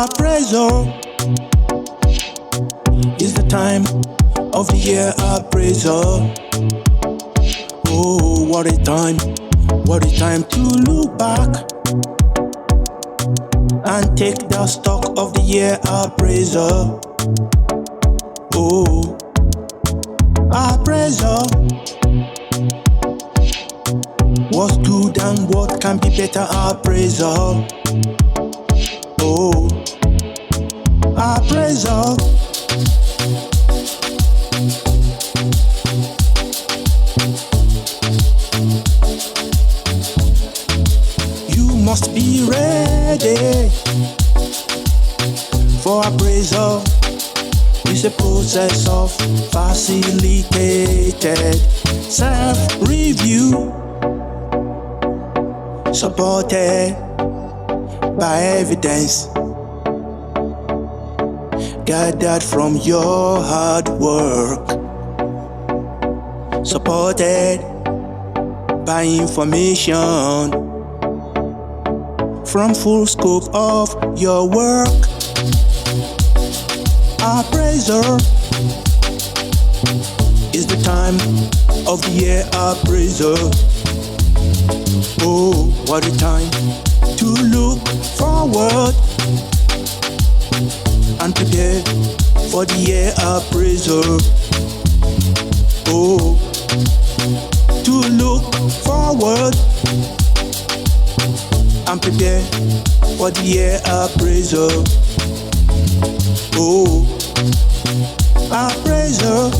Appraisal is the time of the year. Appraisal. Oh, what a time to look back and take the stock of the year. Appraisal. Oh, appraisal. What's good and what can be better? Appraisal. Oh, appraisal. You must be ready for appraisal. It's a process of facilitated self-review, supported by evidence gathered from your hard work, supported by information from full scope of your work. Appraiser is the time of the year. Appraiser. Oh, what a time to look forward and prepare for the year. Appraiser. Oh, to look forward and prepare for the year. Appraiser. Oh, appraiser.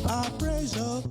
Appraiser.